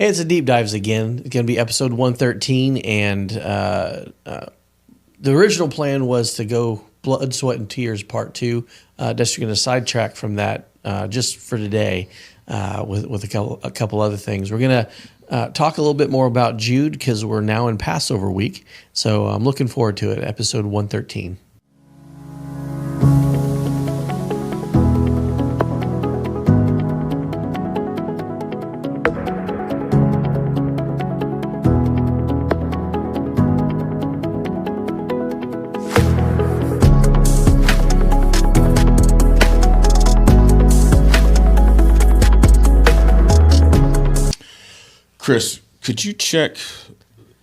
Hey, it's a Deep Dives again. It's going to be episode 113, and the original plan was to go Blood, Sweat, and Tears Part 2. Just going to sidetrack from that just for today with a couple other things. We're going to talk a little bit more about Jude because we're now in Passover week, so I'm looking forward to it, episode 113. Chris, could you check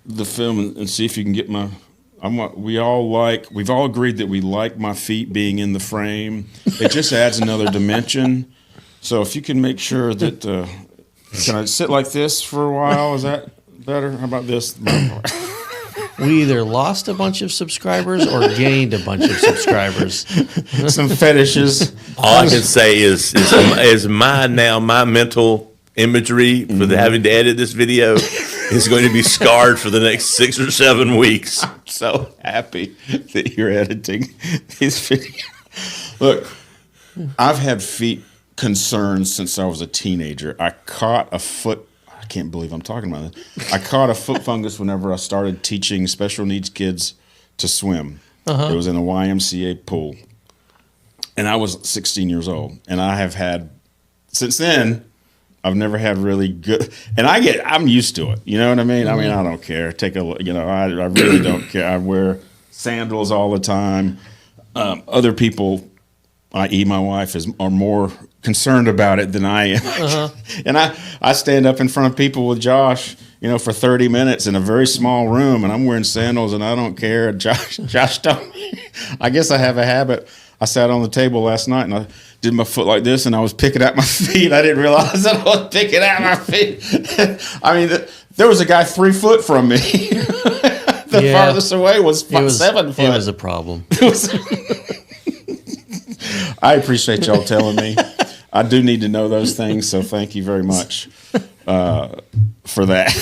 the film and see if you can get my? We've all agreed that we like my feet being in the frame. It just adds another dimension. So if you can make sure that, can I sit like this for a while? Is that better? How about this? We either lost a bunch of subscribers or gained a bunch of subscribers. Some fetishes. All I can say is my mental imagery for having to edit this video is going to be scarred for the next 6 or 7 weeks. I'm so happy that you're editing these videos. Look, I've had feet concerns since I was a teenager. I can't believe I'm talking about this. I caught a foot fungus whenever I started teaching special needs kids to swim. It was in a YMCA pool. And I was 16 years old. And I have had, since then, I've never had really good, and I'm used to it. You know what I mean? I mean, I don't care. Take a look. I really don't care. I wear sandals all the time. Other people, i.e. my wife, are more concerned about it than I am. And I stand up in front of people with Josh, for 30 minutes in a very small room, and I'm wearing sandals, and I don't care. Josh told me, I guess I have a habit. I sat on the table last night, and I did my foot like this, and I was picking at my feet. I didn't realize that I was picking at my feet. I mean, there was a guy 3 foot from me. The farthest away was 7 foot. It was a problem. I appreciate y'all telling me. I do need to know those things, so thank you very much for that.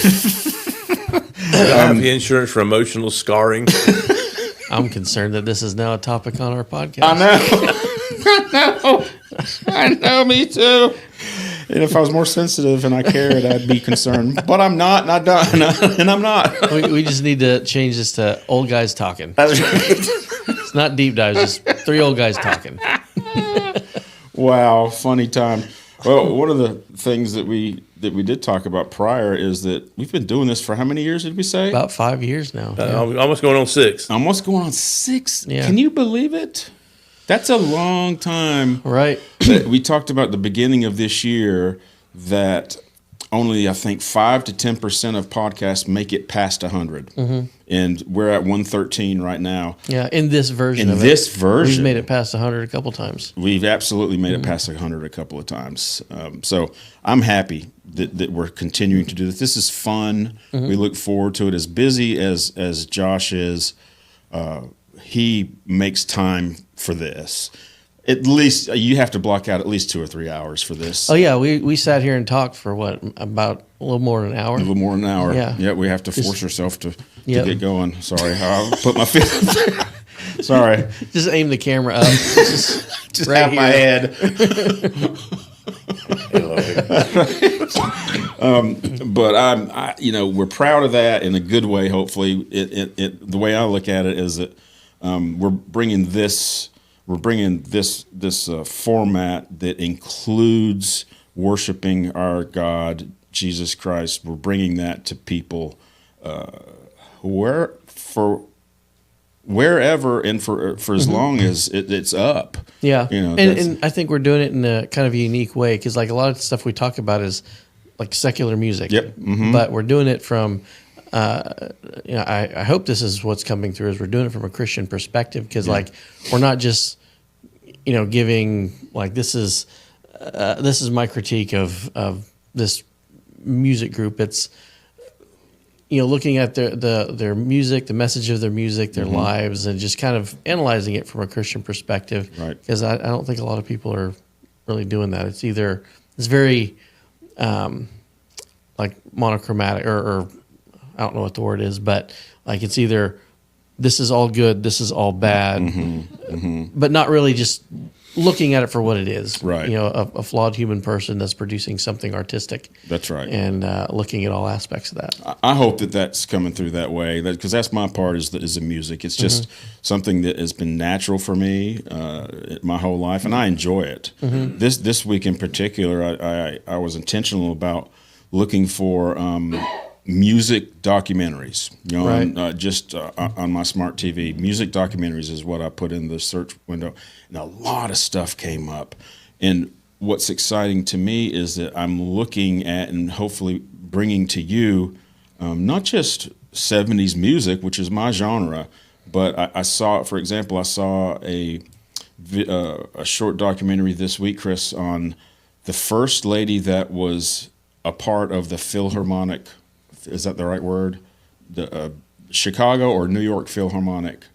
I have the insurance for emotional scarring. I'm concerned that this is now a topic on our podcast. I know, me too. And if I was more sensitive and I cared, I'd be concerned. But I'm not, and I don't, and I'm not. We just need to change this to old guys talking. That's right. It's not deep dives, just 3 old guys talking. Wow, funny time. Well, one of the things that we did talk about prior is that we've been doing this for how many years did we say? About 5 years now. Almost going on 6. Almost going on 6? Yeah. Can you believe it? That's a long time. Right. We talked about the beginning of this year that only, I think, 5 to 10% of podcasts make it past 100. Mm-hmm. And we're at 113 right now. Yeah, in this version of it. In this version. We've made it past 100 a couple times. We've absolutely made it past 100 a couple of times. So I'm happy that we're continuing to do this. This is fun. Mm-hmm. We look forward to it. As busy as Josh is, he makes time for this. At least you have to block out at least 2 or 3 hours for this. Oh yeah, we sat here and talked for about a little more than an hour. A little more than an hour. Yeah, we have to force ourselves to get going. Sorry, I'll put my feet up there. Sorry. Just aim the camera up. Just right have here. My head. But we're proud of that in a good way. Hopefully, the way I look at it is that we're bringing this format that includes worshiping our God, Jesus Christ. We're bringing that to people wherever and for as long as it's up. Yeah, and I think we're doing it in a kind of a unique way because like a lot of the stuff we talk about is like secular music. Yep. Mm-hmm. But we're doing it from. I hope this is what's coming through. Is we're doing it from a Christian perspective because like we're not just giving like this is my critique of this music group. It's looking at their music, the message of their music, their lives, and just kind of analyzing it from a Christian perspective. Right. Because I don't think a lot of people are really doing that. It's very like monochromatic or I don't know what the word is, but like it's either this is all good, this is all bad, but not really just looking at it for what it is. Right. You know, a flawed human person that's producing something artistic. That's right. And looking at all aspects of that. I hope that that's coming through that way, because that's my part is the music. It's just something that has been natural for me my whole life, and I enjoy it. This week in particular, I was intentional about looking for music documentaries. You know, Right. on my smart TV, music documentaries is what I put in the search window, and a lot of stuff came up. And what's exciting to me is that I'm looking at and hopefully bringing to you not just 70s music, which is my genre, but I saw, for example, I saw a short documentary this week, Chris, on the first lady that was a part of the Philharmonic, is that the right word? The Chicago or New York Philharmonic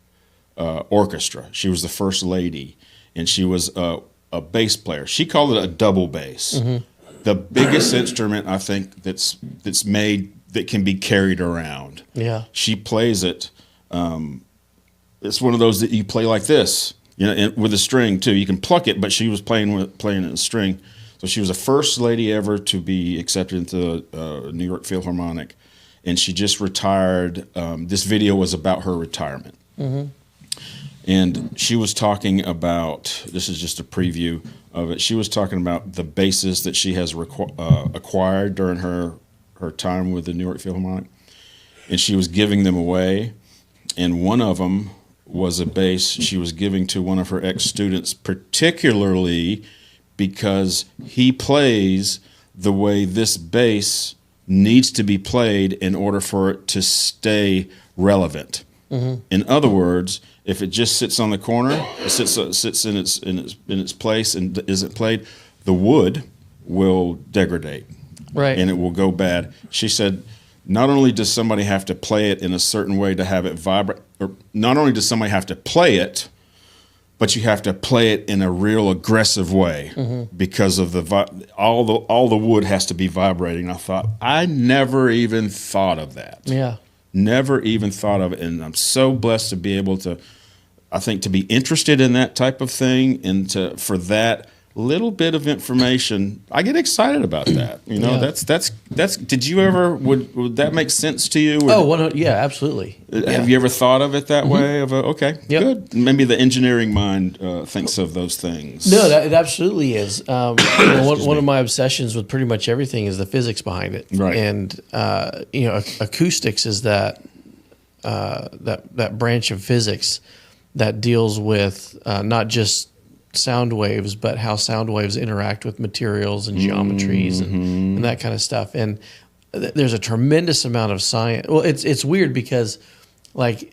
Orchestra. She was the first lady, and she was a bass player. She called it a double bass. The biggest instrument I think that's made that can be carried around. Yeah. She plays it. It's one of those that you play like this, you know, and with a string too. You can pluck it, but she was playing it in a string. So she was the first lady ever to be accepted into New York Philharmonic, and she just retired. This video was about her retirement. And she was talking about, this is just a preview of it, she was talking about the basses that she has acquired during her time with the New York Philharmonic. And she was giving them away. And one of them was a bass she was giving to one of her ex-students, particularly because he plays the way this bass needs to be played in order for it to stay relevant. In other words, if it just sits on the corner, it sits in its place and isn't played, the wood will degrade, Right. and it will go bad. She said, not only does somebody have to play it in a certain way to have it vibrate, or not only does somebody have to play it, but you have to play it in a real aggressive way because of all the wood has to be vibrating. I thought, I never even thought of that. Yeah. Never even thought of it, and I'm so blessed to be able to, I think, to be interested in that type of thing, and for that little bit of information, I get excited about that. You know, Yeah. that's. Did you ever would that make sense to you? Or, 100, yeah, absolutely. have you ever thought of it that way? Okay, Yep. good. Maybe the engineering mind thinks of those things. No, it absolutely is. One of my obsessions with pretty much everything is the physics behind it. Right. And acoustics is that branch of physics that deals with not just sound waves, but how sound waves interact with materials and geometries and that kind of stuff. And there's a tremendous amount of science. Well, it's weird because, like,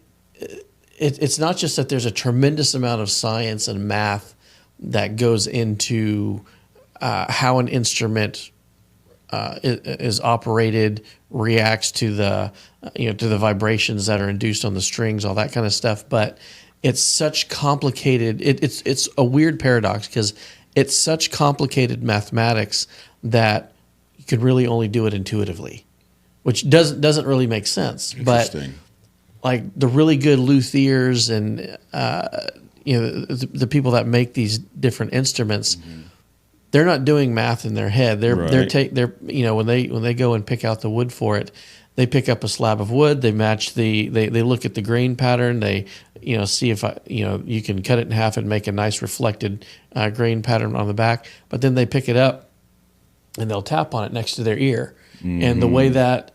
it's not just that there's a tremendous amount of science and math that goes into how an instrument is operated, reacts to the to the vibrations that are induced on the strings, all that kind of stuff. But it's such complicated. It's a weird paradox because it's such complicated mathematics that you could really only do it intuitively, which doesn't really make sense. But like the really good luthiers and the people that make these different instruments, they're not doing math in their head. They're when they go and pick out the wood for it, they pick up a slab of wood. They match they look at the grain pattern. They see if you can cut it in half and make a nice reflected grain pattern on the back. But then they pick it up and they'll tap on it next to their ear. And the way that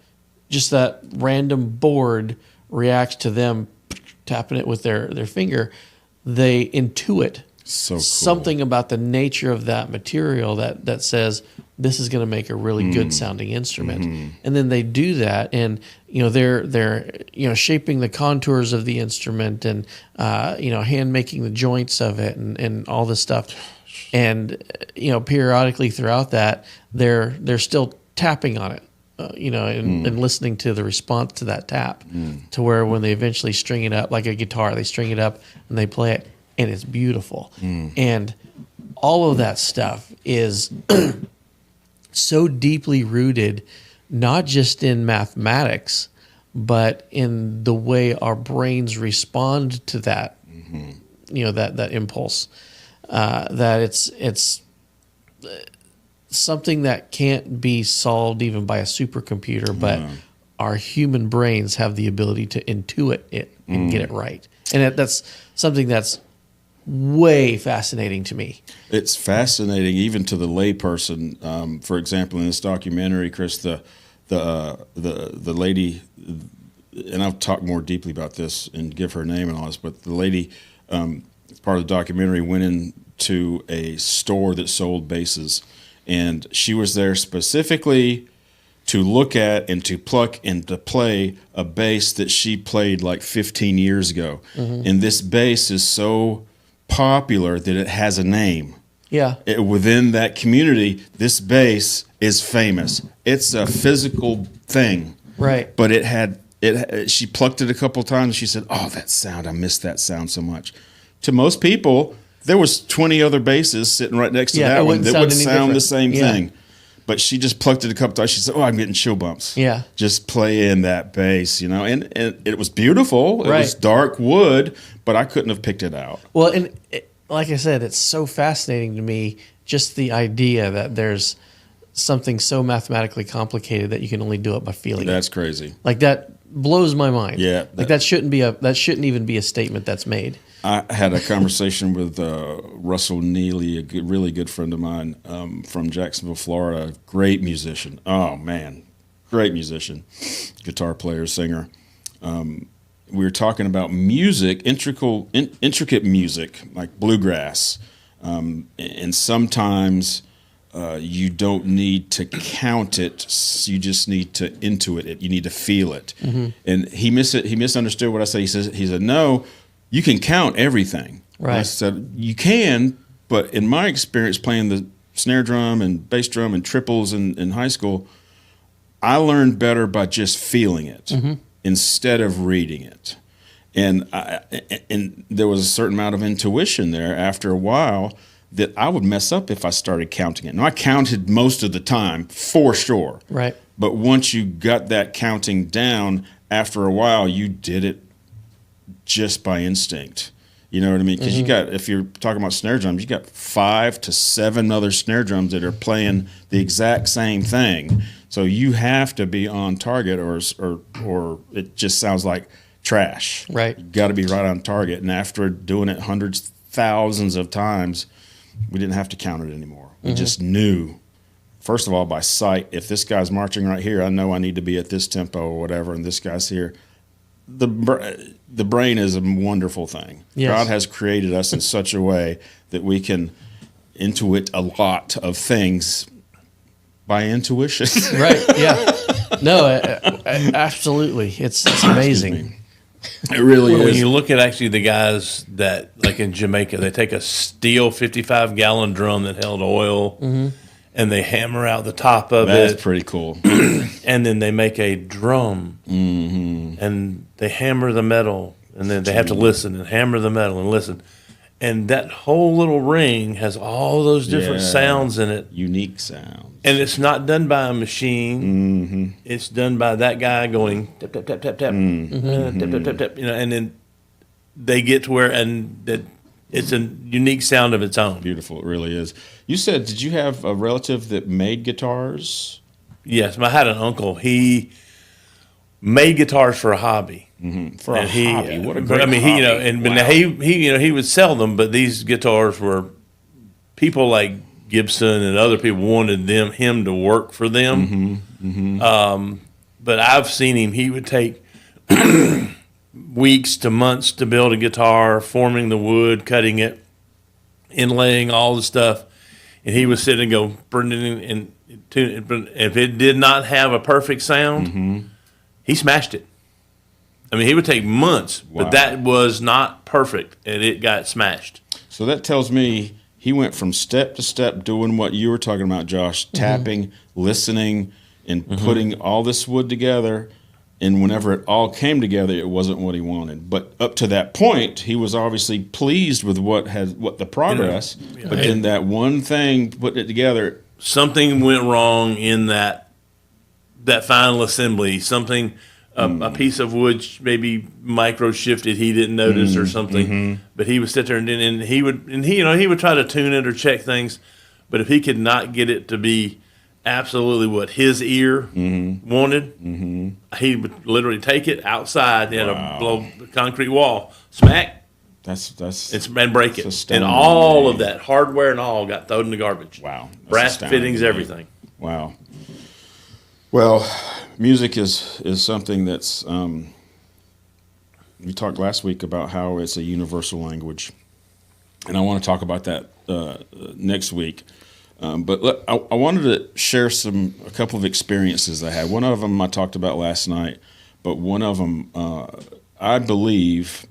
just that random board reacts to them tapping it with their finger, they intuit So cool. something about the nature of that material that says this is going to make a really good sounding instrument. And then they do that, and they're shaping the contours of the instrument and hand making the joints of it and all this stuff. And periodically throughout that, they're still tapping on it. And listening to the response to that tap, to where when they eventually string it up like a guitar, they string it up and they play it, and it's beautiful. And all of that stuff is so deeply rooted not just in mathematics, but in the way our brains respond to that, that impulse. That it's something that can't be solved even by a supercomputer, but our human brains have the ability to intuit it and get it right. And that's something that's way fascinating to me. It's fascinating even to the layperson. For example, in this documentary, Chris, the lady, and I'll talk more deeply about this and give her name and all this, but the lady, part of the documentary, went into a store that sold basses, and she was there specifically to look at and to pluck and to play a bass that she played like 15 years ago. And this bass is so popular that it has a name. Yeah. Within that community, this bass is famous. It's a physical thing. Right. But she plucked it a couple times and she said, "Oh, that sound, I miss that sound so much." To most people, there was 20 other basses sitting right next to that one that would sound the same thing. But she just plucked it a couple times. She said, "Oh, I'm getting chill bumps." Yeah. Just playing that bass, and it was beautiful. It Right. was dark wood, but I couldn't have picked it out. Well, and like I said, it's so fascinating to me, just the idea that there's something so mathematically complicated that you can only do it by feeling That's it. crazy. Like that blows my mind. Yeah. Like that shouldn't even be a statement that's made. I had a conversation with Russell Neely, a really good friend of mine from Jacksonville, Florida. Great musician. Oh, man. Great musician. Guitar player, singer. We were talking about music, intricate music, like bluegrass. And sometimes you don't need to count it. You just need to intuit it. You need to feel it. And he misunderstood what I said. He said, "No, you can count everything." Right. I said, "You can, but in my experience playing the snare drum and bass drum and triples in high school, I learned better by just feeling it instead of reading it." And there was a certain amount of intuition there after a while that I would mess up if I started counting it. Now, I counted most of the time, for sure. Right. But once you got that counting down, after a while, you did it just by instinct. You know what I mean? Because if you're talking about snare drums, you got 5 to 7 other snare drums that are playing the exact same thing. So you have to be on target, or it just sounds like trash. Right. You got to be right on target. And after doing it hundreds, thousands of times, we didn't have to count it anymore. We just knew, first of all, by sight, if this guy's marching right here, I know I need to be at this tempo or whatever, and this guy's here. The brain is a wonderful thing. Yes. God has created us in such a way that we can intuit a lot of things by intuition. Right. Yeah. No, absolutely. It's amazing. It really When is. you look at actually the guys that, like in Jamaica, they take a steel 55-gallon drum that held oil, and they hammer out the top of That's it, pretty cool. and then they make a drum, and they hammer the metal, and then they have to listen and hammer the metal and listen. And that whole little ring has all those different Yeah. sounds in it. Unique sound. And it's not done by a machine. It's done by that guy going tap tap tap tap tap, tap tap tap tap. And then they get to where that it's a unique sound of its own. Beautiful, it really is. You said, did you have a relative that made guitars? Yes, I had an uncle. He made guitars for a hobby. For a hobby, what a but, great I mean, hobby. but he would sell them. But these guitars were people like Gibson and other people wanted him to work for them. But I've seen him. He would take weeks to months to build a guitar, forming the wood, cutting it, inlaying all the stuff, and he would sit and go, and if it did not have a perfect sound, he smashed it. I mean, he would take months, but that was not perfect, and it got smashed. So that tells me he went from step to step doing what you were talking about, Josh, tapping, listening, and putting all this wood together. And whenever it all came together, it wasn't what he wanted. But up to that point, he was obviously pleased with what the progress. But then that one thing, putting it together, something went wrong in that final assembly, something, a piece of wood maybe micro shifted, he didn't notice or something, but he would sit there and he would try to tune it or check things, but if he could not get it to be absolutely what his ear wanted, he would literally take it outside in a blow concrete wall, smack. And break it, and all of that hardware and all got thrown in the garbage. Wow, brass fittings, everything. Wow. Well, music is something that's. We talked last week about how it's a universal language, and I want to talk about that next week. But I wanted to share a couple of experiences I had. One of them I talked about last night, but one of them I believe.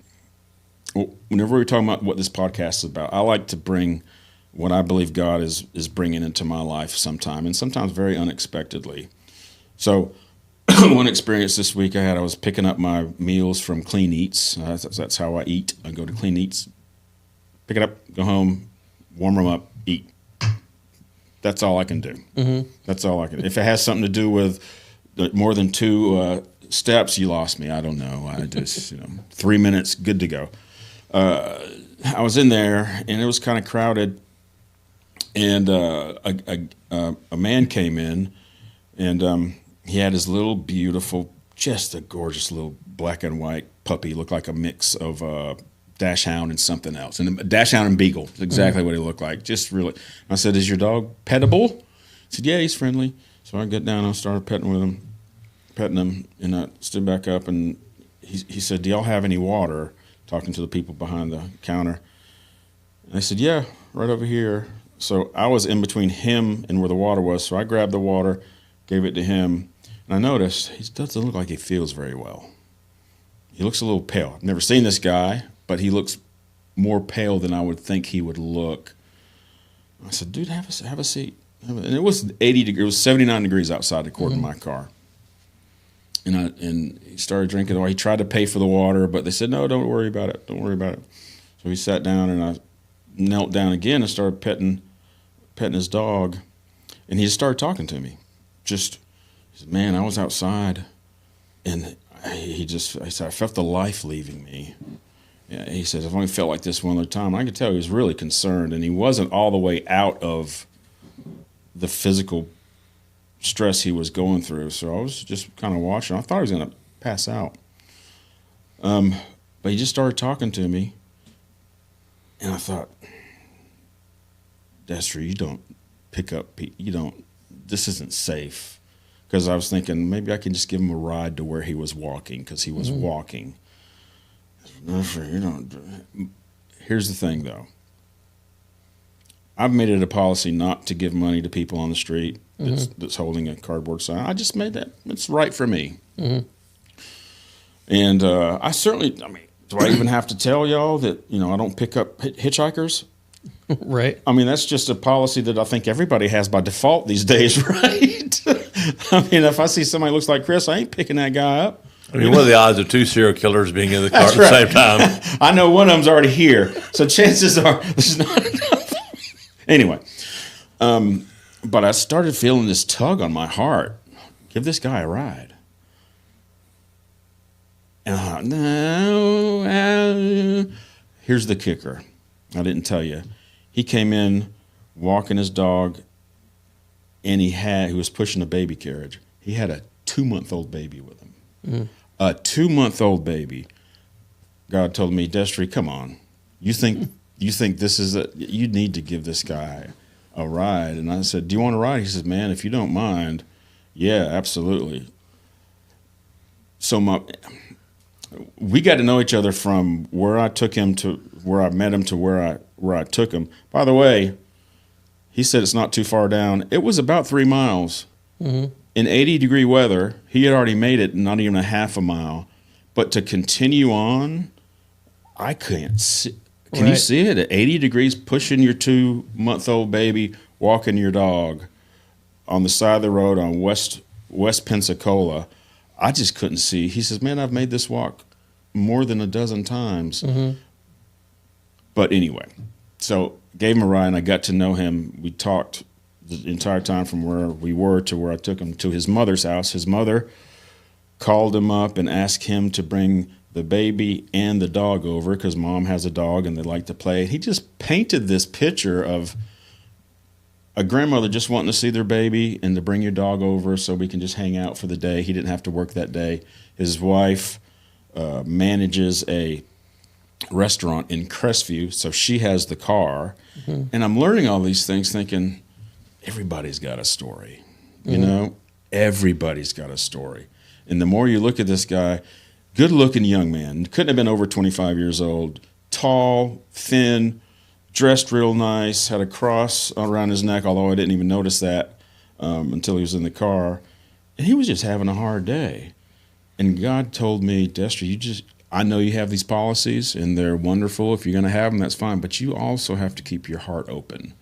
Whenever we're talking about what this podcast is about, I like to bring what I believe God is bringing into my life sometime, and sometimes very unexpectedly. So one experience this week I was picking up my meals from Clean Eats. That's how I eat. I go to Clean Eats, pick it up, go home, warm them up, eat. That's all I can do. That's all I can do. If it has something to do with more than 2 steps, you lost me. I don't know. I just, 3 minutes, good to go. I was in there, and it was kind of crowded, and a man came in, and he had his little beautiful, just a gorgeous little black and white puppy. Looked like a mix of Dachshund and something else, and a Dachshund and Beagle. That's exactly what he looked like. Just really. I said, "Is your dog pettable?" He said, "Yeah, he's friendly." So I get down and I started petting him, and I stood back up, and he said, "Do y'all have any water?" Talking to the people behind the counter. And I said, "Yeah, right over here." So I was in between him and where the water was, so I grabbed the water, gave it to him, and I noticed he doesn't look like he feels very well. He looks a little pale. I've never seen this guy, but he looks more pale than I would think he would look. I said, "Dude, have a seat." And it was 80 degrees, it was 79 degrees outside according to my car. And he started drinking, or he tried to pay for the water, but they said, "No, don't worry about it. Don't worry about it." So he sat down, and I knelt down again and started petting his dog, and he just started talking to me. He said, "Man, I was outside, and he said, I felt the life leaving me." Yeah, he says, "I've only felt like this one other time." I could tell he was really concerned, and he wasn't all the way out of the physical stress he was going through. So I was just kind of watching. I thought he was going to pass out. But he just started talking to me. And I thought, Destry, you don't pick up, this isn't safe. Because I was thinking maybe I can just give him a ride to where he was walking, because he was walking. Destry, you don't. Here's the thing, though. I've made it a policy not to give money to people on the street that's holding a cardboard sign. I just made that. It's right for me. And I certainly, do I even have to tell y'all that, I don't pick up hitchhikers? Right. That's just a policy that I think everybody has by default these days, right? If I see somebody who looks like Chris, I ain't picking that guy up. What are the odds of 2 serial killers being in the car at the same time? I know one of them's already here, so chances are there's not enough. Anyway, but I started feeling this tug on my heart. Give this guy a ride. And I thought, no. Here's the kicker. I didn't tell you. He came in walking his dog, and he was pushing a baby carriage. He had a 2-month-old baby with him. A 2-month-old baby. God told me, Destry, come on. You think this is you need to give this guy a ride. And I said, "Do you want a ride?" He says, "Man, if you don't mind." Yeah, absolutely. So we got to know each other from where I took him to where I met him to where I took him. By the way, he said it's not too far down. It was about 3 miles. In 80-degree weather. He had already made it not even a half a mile. But to continue on, I can't see. Can you see it? At 80 degrees, pushing your 2-month-old baby, walking your dog on the side of the road on West Pensacola. I just couldn't see. He says, "Man, I've made this walk more than a dozen times." But anyway, so gave him a ride, and I got to know him. We talked the entire time from where we were to where I took him to his mother's house. His mother called him up and asked him to bring the baby and the dog over because Mom has a dog and they like to play. He just painted this picture of a grandmother just wanting to see their baby and to bring your dog over so we can just hang out for the day. He didn't have to work that day. His wife manages a restaurant in Crestview, so she has the car. Mm-hmm. And I'm learning all these things thinking, everybody's got a story. You know, everybody's got a story. And the more you look at this guy, good-looking young man, couldn't have been over 25 years old, tall, thin, dressed real nice, had a cross around his neck, although I didn't even notice that until he was in the car. And he was just having a hard day. And God told me, Dexter, I know you have these policies, and they're wonderful. If you're going to have them, that's fine. But you also have to keep your heart open.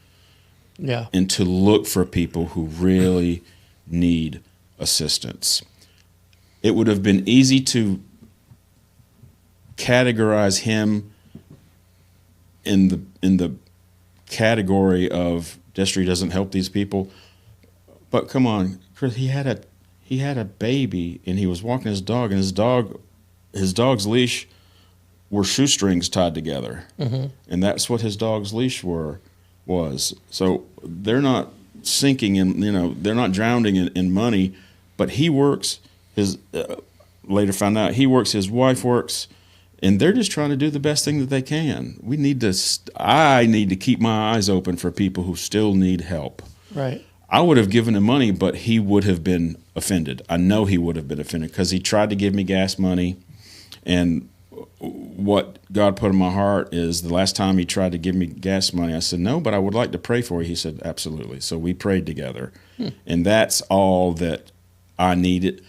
Yeah. And to look for people who really need assistance. It would have been easy to categorize him in the category of Destry doesn't help these people. But come on, Chris, he had a baby and he was walking his dog, and his dog's leash were shoestrings tied together. Mm-hmm. And that's what his dog's leash was. So they're not sinking in, they're not drowning in money, but he works, later found out he works, his wife works, and they're just trying to do the best thing that they can. I need to keep my eyes open for people who still need help. Right. I would have given him money, but he would have been offended. I know he would have been offended because he tried to give me gas money. And what God put in my heart is the last time he tried to give me gas money, I said, no, but I would like to pray for you. He said, absolutely. So we prayed together. And that's all that I needed.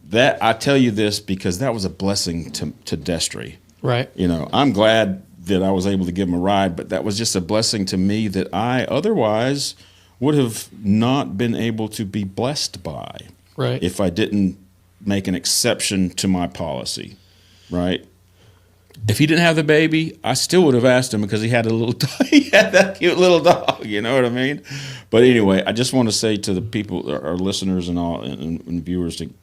That I tell you this because that was a blessing to Destry. Right. I'm glad that I was able to give him a ride, but that was just a blessing to me that I otherwise would have not been able to be blessed by. Right. If I didn't make an exception to my policy. Right. If he didn't have the baby, I still would have asked him because he had he had that cute little dog. You know what I mean? But anyway, I just want to say to the people, our listeners and all, and viewers, to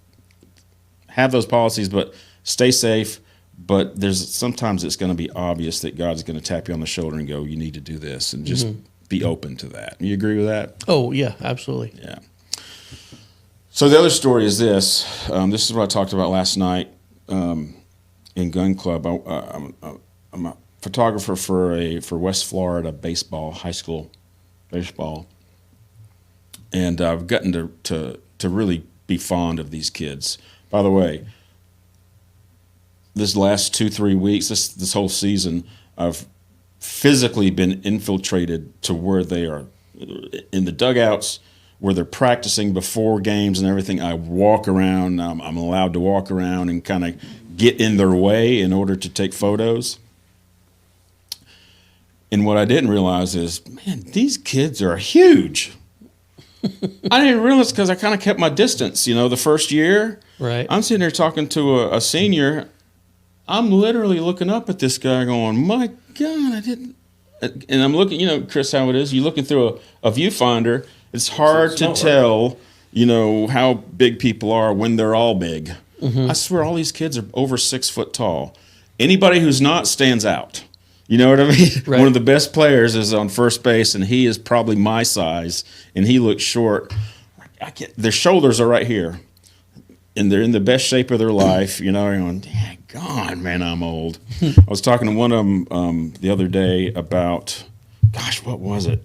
have those policies, but stay safe. But sometimes it's going to be obvious that God's going to tap you on the shoulder and go, you need to do this, and just be open to that. You agree with that? Oh, yeah, absolutely. Yeah. So the other story is this. This is what I talked about last night in Gun Club. I'm a photographer for West Florida baseball, high school baseball. And I've gotten to really be fond of these kids. By the way, this last 2-3 weeks, this whole season, I've physically been infiltrated to where they are in the dugouts, where they're practicing before games and everything. I walk around. I'm allowed to walk around and kind of get in their way in order to take photos. And what I didn't realize is, man, these kids are huge. I didn't realize because I kind of kept my distance, the first year. Right. I'm sitting there talking to a senior. I'm literally looking up at this guy going, my God, I didn't. And I'm looking, Chris, how it is. You're looking through a viewfinder. It's hard to tell, how big people are when they're all big. Mm-hmm. I swear all these kids are over 6 foot tall. Anybody who's not stands out. You know what I mean? Right. One of the best players is on first base, and he is probably my size, and he looks short. Their shoulders are right here, and they're in the best shape of their life. You're going, God, man, I'm old. I was talking to one of them the other day about, gosh, what was it?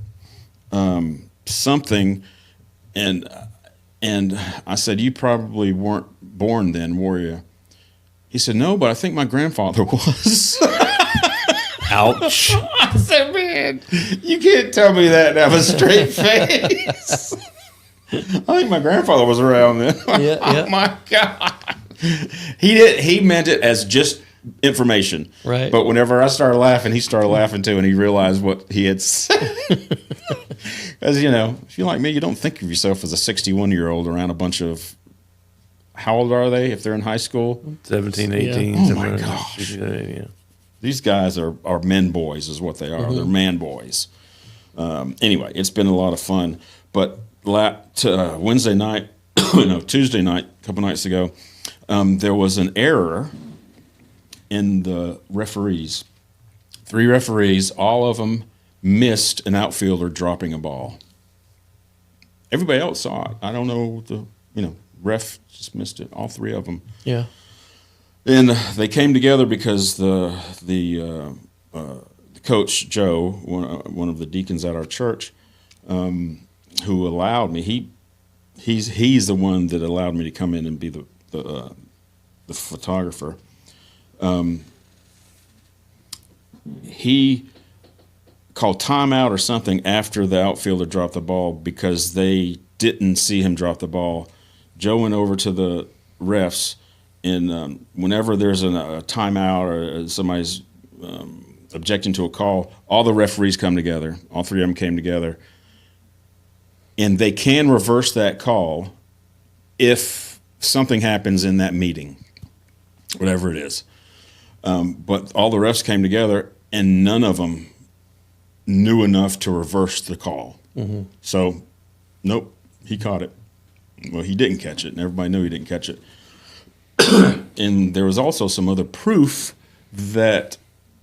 Something, and I said, you probably weren't born then, were you? He said, no, but I think my grandfather was. Ouch. I said, man, you can't tell me that and have a straight face. I think my grandfather was around then. Yeah, Oh, my God. He meant it as just information. Right. But whenever I started laughing, he started laughing too, and he realized what he had said. Because, if you're like me, you don't think of yourself as a 61-year-old around a bunch of, how old are they if they're in high school? 17, 18. Yeah. Oh, my gosh. Yeah. These guys are men boys is what they are. Mm-hmm. They're man boys. Anyway, it's been a lot of fun. But Wednesday night, Tuesday night, a couple nights ago, there was an error in the referees. 3 referees, all of them missed an outfielder dropping a ball. Everybody else saw it. I don't know, ref just missed it, all 3 of them. Yeah. And they came together because the coach, Joe, one of the deacons at our church, who allowed me, he's the one that allowed me to come in and be the photographer. He called timeout or something after the outfielder dropped the ball because they didn't see him drop the ball. Joe went over to the refs, and whenever there's a timeout or somebody's objecting to a call, all the referees come together. All 3 of them came together. And they can reverse that call if something happens in that meeting, whatever it is. But all the refs came together, and none of them knew enough to reverse the call. Mm-hmm. So, nope, he caught it. Well, he didn't catch it, and everybody knew he didn't catch it. And there was also some other proof that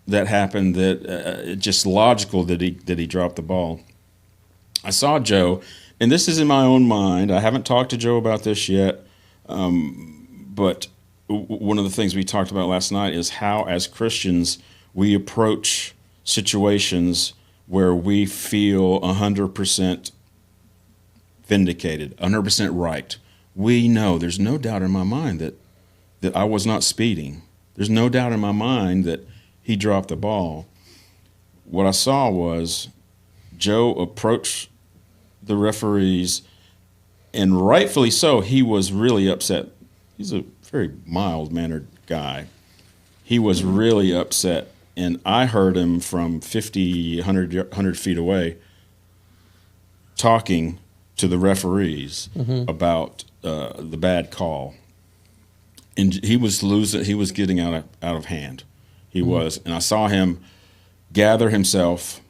happened that just logical that he dropped the ball. I saw Joe, and this is in my own mind. I haven't talked to Joe about this yet, but one of the things we talked about last night is how, as Christians, we approach situations where we feel 100% vindicated, 100% right. We know, there's no doubt in my mind that I was not speeding. There's no doubt in my mind that he dropped the ball. What I saw was Joe approached the referees, and rightfully so, he was really upset. He's a very mild-mannered guy. He was really upset, and I heard him from 50, 100 feet away talking to the referees about the bad call. And he was losing. He was getting out of hand. He was, and I saw him gather himself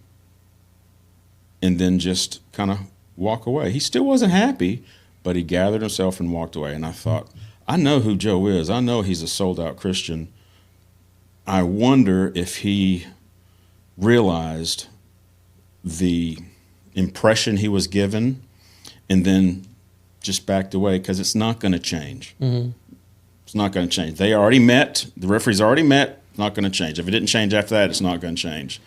and then just kind of walk away. He still wasn't happy, but he gathered himself and walked away. And I thought, I know who Joe is. I know he's a sold-out Christian. I wonder if he realized the impression he was given and then just backed away, because it's not going to change. Mm-hmm. It's not going to change. They already met. The referees already met. It's not going to change. If it didn't change after that, it's not going to change.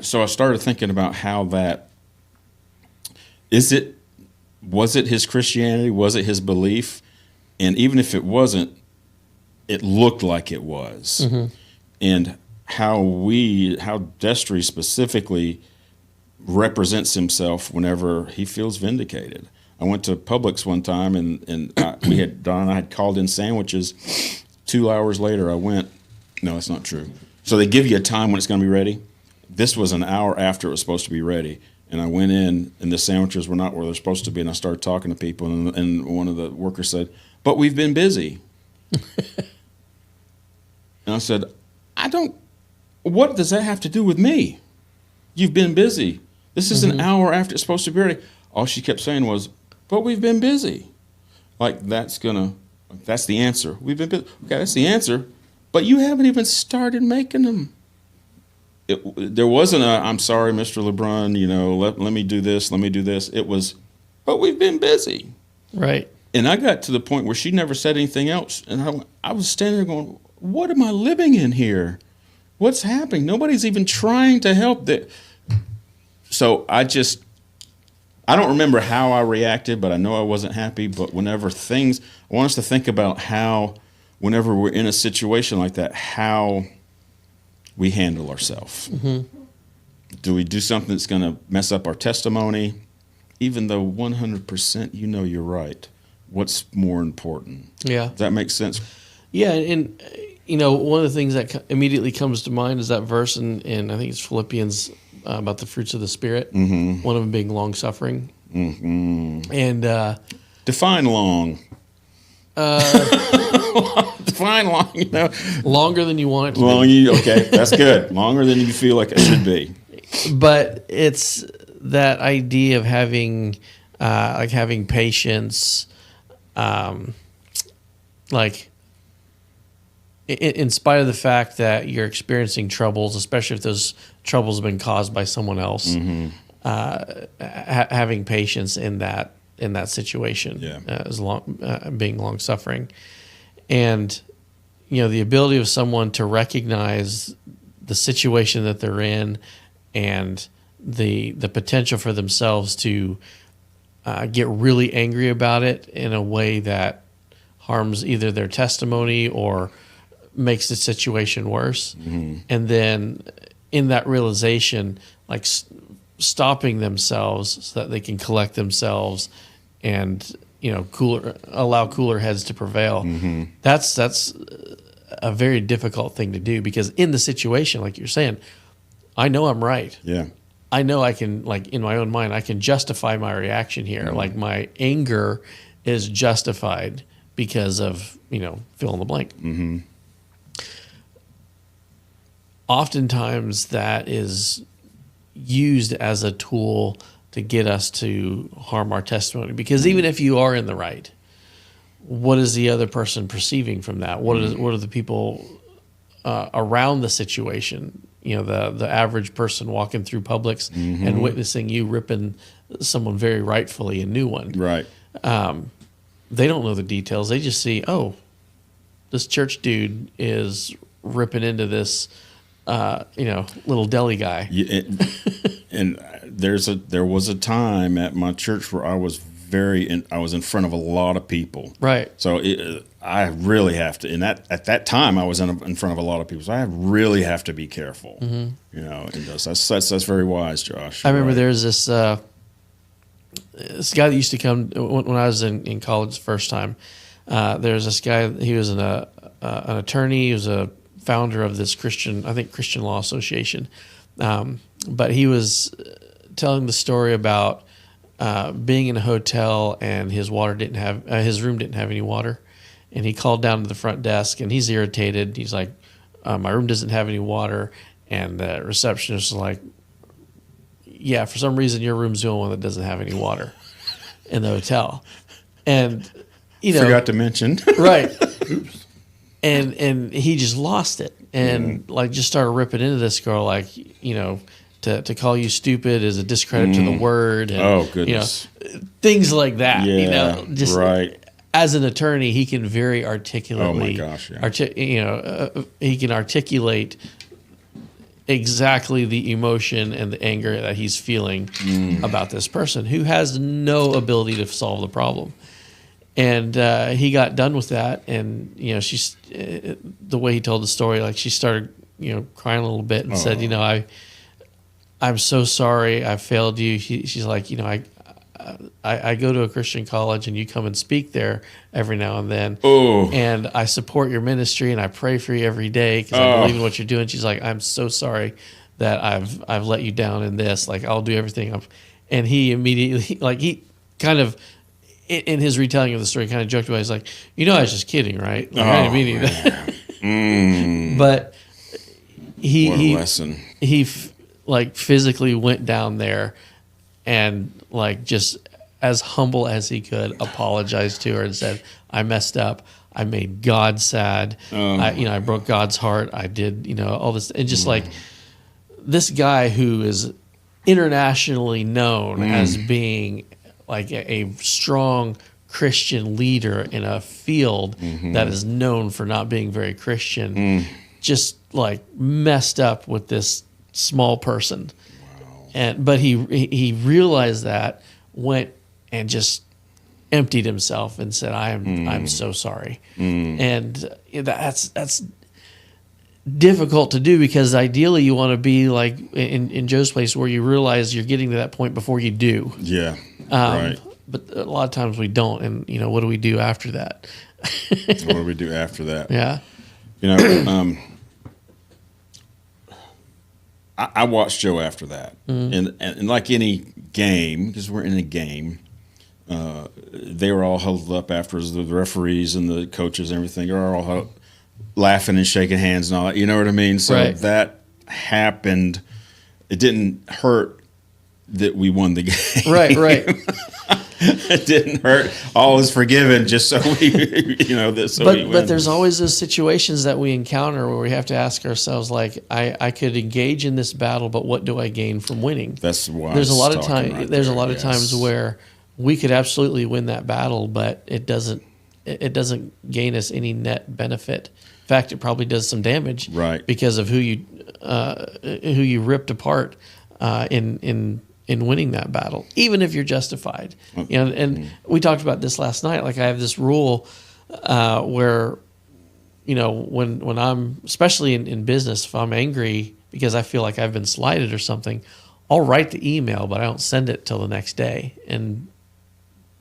So I started thinking about how that, was it his Christianity? Was it his belief? And even if it wasn't, it looked like it was. Mm-hmm. And how Destry specifically represents himself whenever he feels vindicated. I went to Publix one time, and Don and I had called in sandwiches. 2 hours later, I went. No, that's not true. So they give you a time when it's going to be ready. This was an hour after it was supposed to be ready, and I went in, and the sandwiches were not where they're supposed to be. And I started talking to people, and one of the workers said, "But we've been busy." And I said, what does that have to do with me? You've been busy. This is an hour after it's supposed to be ready. All she kept saying was, "But we've been busy." Like, that's the answer. We've been busy. Okay, that's the answer. But you haven't even started making them. There wasn't "I'm sorry, Mr. LeBrun, let me do this, let me do this." It was, "But we've been busy." Right. And I got to the point where she never said anything else. And I was standing there going, what am I living in here? What's happening? Nobody's even trying to help. So I don't remember how I reacted, but I know I wasn't happy. But I want us to think about how, whenever we're in a situation like that, how we handle ourselves. Mm-hmm. Do we do something that's going to mess up our testimony? Even though 100% you're right. What's more important? Yeah. Does that make sense? Yeah, and one of the things that immediately comes to mind is that verse in I think it's Philippians about the fruits of the Spirit. Mm-hmm. One of them being long suffering. Mm-hmm. And define long. Define long. Longer than you want it to be. Okay, that's good. Longer than you feel like it should be. But it's that idea of having having patience, like in spite of the fact that you're experiencing troubles, especially if those troubles have been caused by someone else, having patience in that situation, being long suffering, and the ability of someone to recognize the situation that they're in and the potential for themselves to get really angry about it in a way that harms either their testimony or makes the situation worse. And then in that realization, like stopping themselves so that they can collect themselves and allow cooler heads to prevail. That's a very difficult thing to do, because in the situation, like you're saying, I know I'm right. Yeah. I know I can, like, in my own mind, I can justify my reaction here. Like, my anger is justified because of, fill in the blank. Oftentimes that is used as a tool to get us to harm our testimony, because even if you are in the right, what is the other person perceiving from that? What are the people around the situation? The average person walking through Publix and witnessing you ripping someone very rightfully a new one. Right. They don't know the details. They just see, oh, this church dude is ripping into this, little deli guy. Yeah, and there was a time at my church where I was I was in front of a lot of people. Right. So I really have to. At that time, I was in front of a lot of people. So I really have to be careful. And that's very wise, Josh. I remember there's this guy that used to come when I was in college the first time. There's this guy. He was an attorney. He was a founder of this Christian Law Association. But he was telling the story about being in a hotel and his room didn't have any water, and he called down to the front desk and he's irritated. He's like, my room doesn't have any water, and the receptionist was like, yeah, for some reason your room's the only one that doesn't have any water in the hotel. And forgot to mention. Right. Oops. And he just lost it and just started ripping into this girl, like, to call you stupid is a discredit to the word. And, oh, goodness. Things like that. Yeah, just right. As an attorney, he can very articulately. Oh my gosh! Yeah. He can articulate exactly the emotion and the anger that he's feeling about this person who has no ability to solve the problem. And he got done with that, and she's the way he told the story, like she started crying a little bit and said, I'm so sorry I failed you. She's like, I go to a Christian college and you come and speak there every now and then. Oh. And I support your ministry and I pray for you every day because I believe in what you're doing. She's like, I'm so sorry that I've let you down in this. Like, I'll do everything. And he immediately, like, he kind of, in his retelling of the story, kind of joked about it. He's like, I was just kidding, right? Like, I didn't mean that. But what a lesson. He physically went down there and just as humble as he could apologized to her and said, I messed up. I made God sad. I broke God's heart. I did, all this. And just like this guy who is internationally known as being like a strong Christian leader in a field that is known for not being very Christian, just like messed up with this small person. Wow. But he realized that, went and just emptied himself and said, I'm so sorry. And that's difficult to do, because ideally you want to be like in Joe's place where you realize you're getting to that point before you do. Yeah. Right. But a lot of times we don't. And, what do we do after that? What do we do after that? Yeah. I watched Joe after that. And like any game, because we're in a game, they were all huddled up after the referees and the coaches and everything. They were all laughing and shaking hands and all that. You know what I mean? So that happened. It didn't hurt that we won the game. Right. It didn't hurt. All is forgiven, just so we, we win. But there's always those situations that we encounter where we have to ask ourselves, like, I could engage in this battle, but what do I gain from winning? That's why there's a lot of time. There's a lot of times where we could absolutely win that battle, but it doesn't gain us any net benefit. In fact, it probably does some damage, right? Because of who you ripped apart in winning that battle, even if you're justified. And we talked about this last night. Like, I have this rule where, when I'm, especially in business, if I'm angry because I feel like I've been slighted or something, I'll write the email, but I don't send it till the next day. And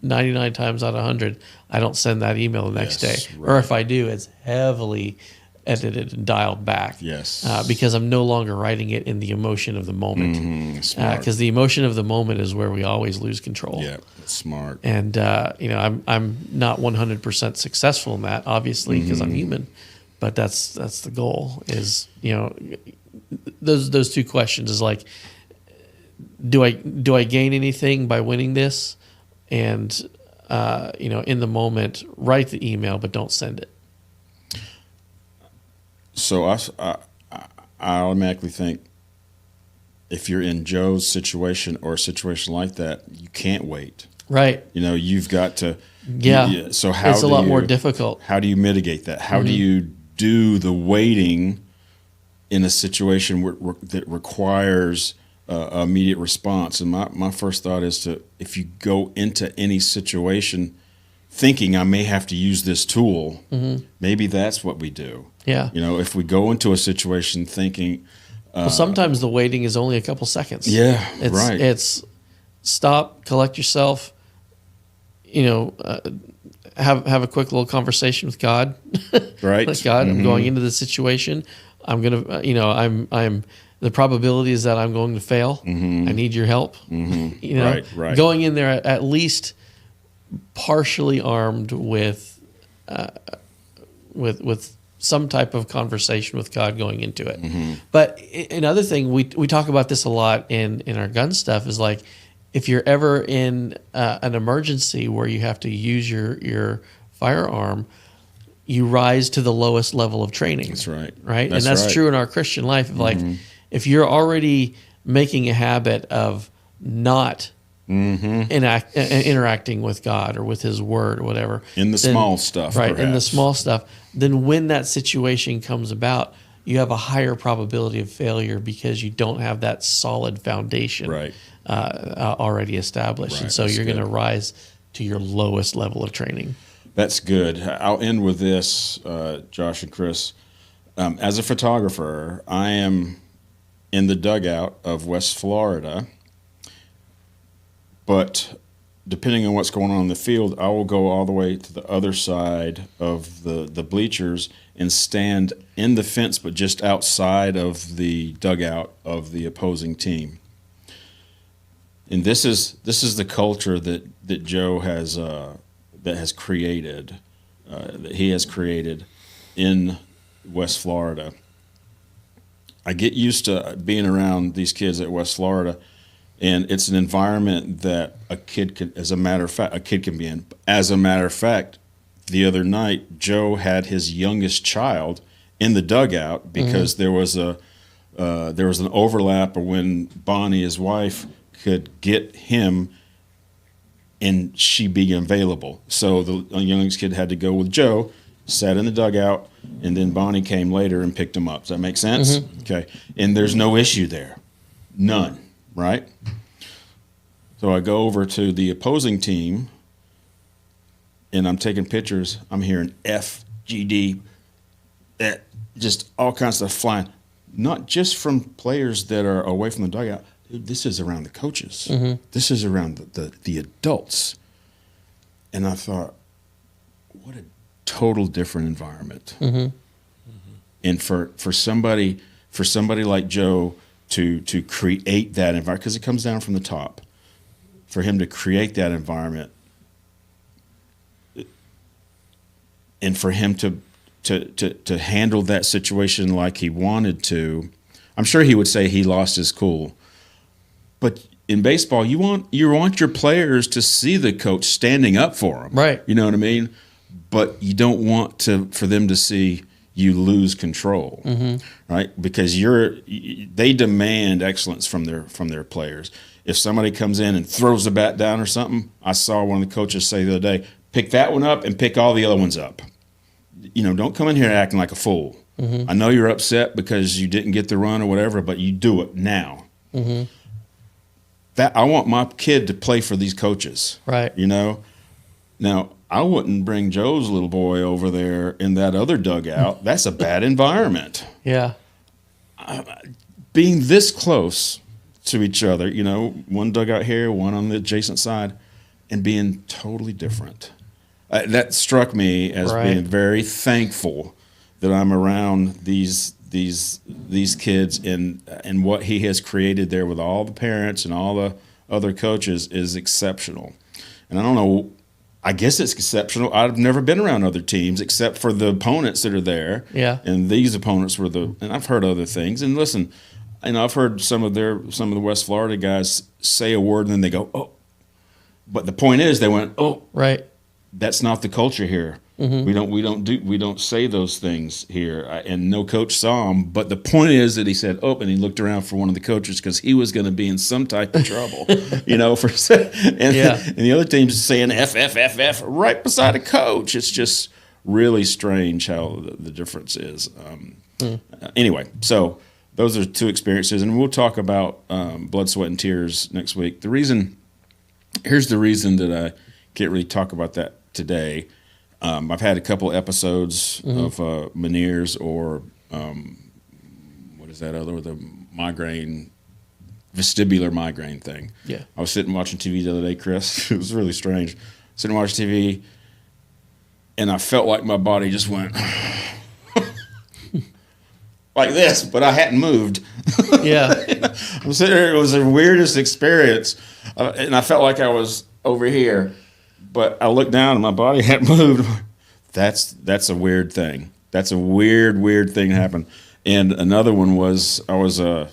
99 times out of 100, I don't send that email the next day. Right. Or if I do, it's heavily edited and dialed back. Yes. Because I'm no longer writing it in the emotion of the moment. Smart. Because the emotion of the moment is where we always lose control. Yeah, that's smart. And I'm not 100% successful in that, obviously, because I'm human. But that's the goal. Is those two questions is like, do I gain anything by winning this? And in the moment, write the email, but don't send it. So I automatically think, if you're in Joe's situation or a situation like that, you can't wait. Right. You've got to. Yeah. So how it's a lot more difficult. How do you mitigate that? How do you do the waiting in a situation that requires immediate response? And my first thought is if you go into any situation thinking I may have to use this tool, maybe that's what we do. Yeah. If we go into a situation thinking, well, sometimes the waiting is only a couple seconds. Yeah, right. It's stop, collect yourself, have a quick little conversation with God. Right. Like, God, I'm going into this situation. I'm going to, I'm the probability is that I'm going to fail. I need your help. Right. Going in there at least partially armed with some type of conversation with God going into it. But another thing, we talk about this a lot in our gun stuff, is like, if you're ever in an emergency where you have to use your firearm, you rise to the lowest level of training. That's right. Right? And that's true in our Christian life. Like, if you're already making a habit of not interacting with God or with His Word or whatever. In the small stuff, right? Perhaps. In the small stuff. Then when that situation comes about, you have a higher probability of failure because you don't have that solid foundation already established, Right. And so you're going to rise to your lowest level of training. That's good. I'll end with this, Josh and Chris. As a photographer, I am in the dugout of West Florida. But depending on what's going on in the field, I will go all the way to the other side of the bleachers and stand in the fence, but just outside of the dugout of the opposing team. And this is the culture that Joe has created, that he has created in West Florida. I get used to being around these kids at West Florida. And it's an environment that a kid can be in. As a matter of fact, the other night, Joe had his youngest child in the dugout because there was an overlap of when Bonnie, his wife, could get him and she be available. So the youngest kid had to go with Joe, sat in the dugout, and then Bonnie came later and picked him up. Does that make sense? Okay. And there's no issue there. None. Right? So I go over to the opposing team, and I'm taking pictures. I'm hearing F, GD, just all kinds of stuff flying. Not just from players that are away from the dugout. This is around the coaches. This is around the adults. And I thought, what a total different environment. And for somebody like Joe to create that environment, because it comes down from the top, for him to create that environment, and for him to handle that situation like he wanted to, I'm sure he would say he lost his cool, but in baseball, you want your players to see the coach standing up for them. Right. You know what I mean? But you don't want for them to see you lose control, right? Because they demand excellence from their players. If somebody comes in and throws the bat down or something, I saw one of the coaches say the other day, pick that one up and pick all the other ones up. Don't come in here acting like a fool. I know you're upset because you didn't get the run or whatever, but you do it now. That I want my kid to play for these coaches. Right. Now, I wouldn't bring Joe's little boy over there in that other dugout. That's a bad environment. Yeah. Being this close to each other, one dugout here, one on the adjacent side, and being totally different. That struck me as being very thankful that I'm around these kids and what he has created there with all the parents and all the other coaches is exceptional. And I don't know, I guess it's exceptional. I've never been around other teams except for the opponents that are there. Yeah. And these opponents and I've heard other things. And listen, I've heard some of the West Florida guys say a word and then they go, oh. But the point is they went, oh. Right. That's not the culture here. We don't say those things here. And no coach saw him. But the point is that he said, oh, and he looked around for one of the coaches because he was going to be in some type of trouble, and the other team's saying F, F, F, F right beside a coach. It's just really strange how the difference is. Anyway, so those are two experiences, and we'll talk about blood, sweat, and tears next week. Here's the reason that I can't really talk about that today. I've had a couple episodes of Meniere's or what is that other, the migraine, vestibular migraine thing. Yeah. I was sitting watching TV the other day, Chris. It was really strange. Sitting watching TV, and I felt like my body just went like this, but I hadn't moved. Yeah. I'm sitting there. It was the weirdest experience, and I felt like I was over here. But I looked down and my body hadn't moved. That's a weird thing. That's a weird thing happened. And another one was I was in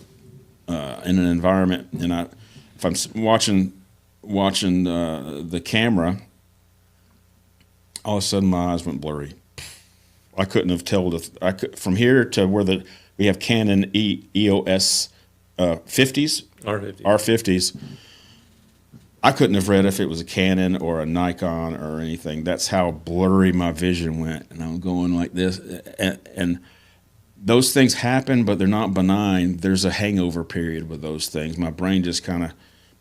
an environment, and if I'm watching the camera, all of a sudden my eyes went blurry. I couldn't have told from here to where we have Canon EOS 50s R50s. I couldn't have read if it was a Canon or a Nikon or anything. That's how blurry my vision went. And I'm going like this. And those things happen, but they're not benign. There's a hangover period with those things. My brain just kind of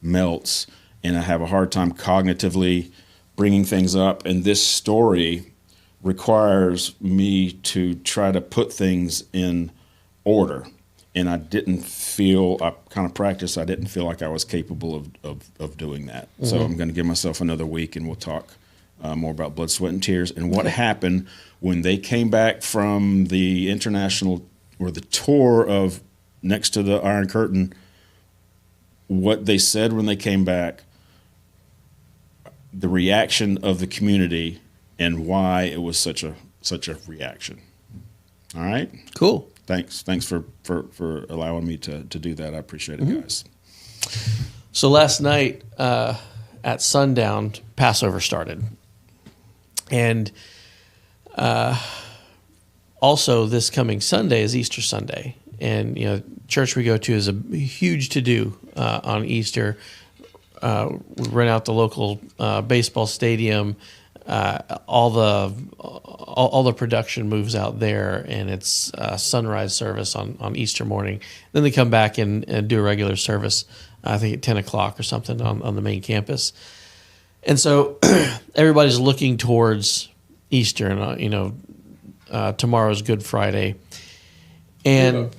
melts, and I have a hard time cognitively bringing things up. And this story requires me to try to put things in order. And I didn't feel, I kind of practiced, I didn't feel like I was capable of doing that. So I'm going to give myself another week, and we'll talk more about blood, sweat, and tears and what happened when they came back from the international or the tour of Next to the Iron Curtain, what they said when they came back, the reaction of the community, and why it was such a reaction. All right? Cool. Thanks for allowing me to do that. I appreciate it, guys. So last night at sundown, Passover started. And also this coming Sunday is Easter Sunday. And, church we go to is a huge to-do on Easter. We rent out the local baseball stadium. All the production moves out there, and it's sunrise service on Easter morning. Then they come back and do a regular service, I think at 10 o'clock or something on the main campus. And so everybody's looking towards Easter, and tomorrow's Good Friday. And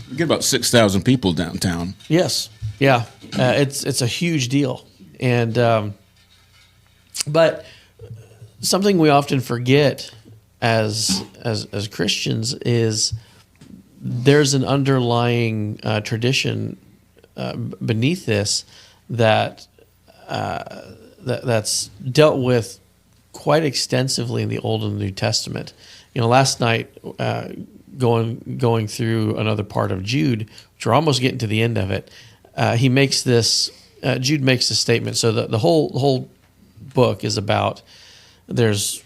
we get about 6,000 people downtown. Yes, yeah, it's a huge deal, and but something we often forget as Christians is there's an underlying tradition beneath this that's dealt with quite extensively in the Old and the New Testament. Last night going through another part of Jude, which we're almost getting to the end of it, he makes this Jude makes a statement. So the whole book is about there's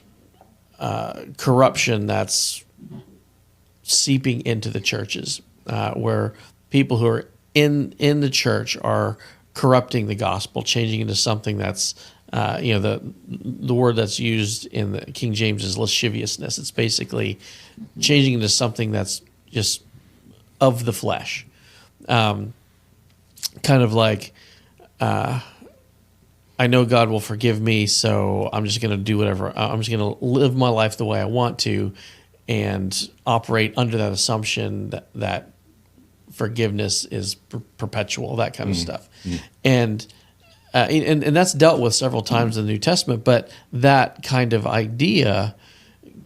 corruption that's seeping into the churches, where people who are in the church are corrupting the gospel, changing into something that's the word that's used in the King James is lasciviousness. It's basically changing into something that's just of the flesh, kind of like I know God will forgive me, so I'm just going to do whatever. I'm just going to live my life the way I want to, and operate under that assumption that forgiveness is perpetual, that kind of stuff. And that's dealt with several times in the New Testament. But that kind of idea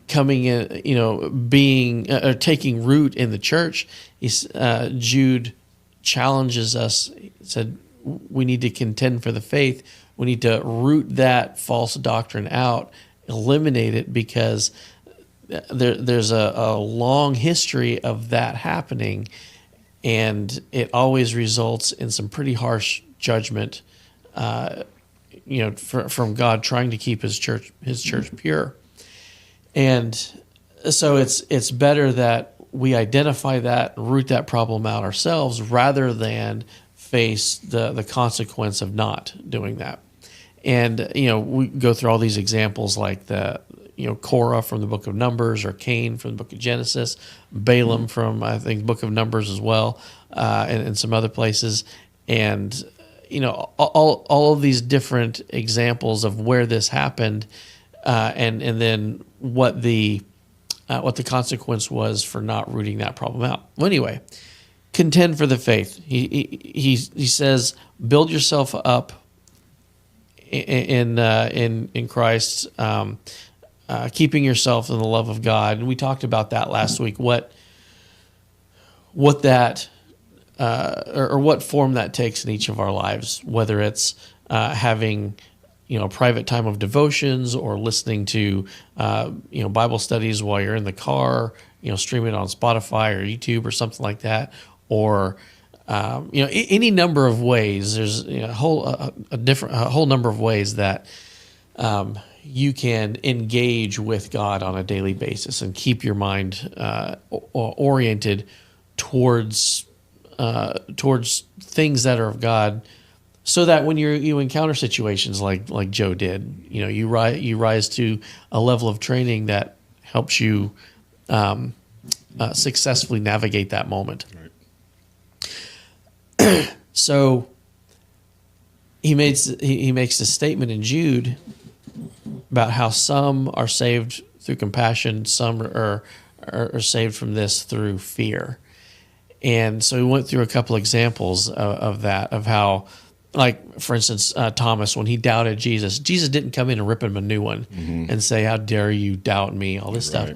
coming in, being or taking root in the church, Jude challenges us. He said we need to contend for the faith. We need to root that false doctrine out, eliminate it, because there's a long history of that happening, and it always results in some pretty harsh judgment, from God trying to keep His church pure. And so it's better that we identify that, root that problem out ourselves, rather than face the consequence of not doing that. And we go through all these examples like Korah from the book of Numbers, or Cain from the book of Genesis, Balaam from, I think, book of Numbers as well, and some other places. And, all of these different examples of where this happened, and then what the consequence was for not rooting that problem out. Well, anyway, contend for the faith. He says, build yourself up in Christ, keeping yourself in the love of God. And we talked about that last week. What that or what form that takes in each of our lives, whether it's having private time of devotions, or listening to Bible studies while you're in the car, streaming on Spotify or YouTube or something like that, or any number of ways. There's a whole number of ways that you can engage with God on a daily basis and keep your mind oriented towards things that are of God, so that when you encounter situations like Joe did, you rise to a level of training that helps you successfully navigate that moment. Right. So he makes this statement in Jude about how some are saved through compassion, some are saved from this through fear. And so we went through a couple examples of that, of how, like, for instance, Thomas, when he doubted Jesus didn't come in and rip him a new one and say, how dare you doubt me, all this stuff.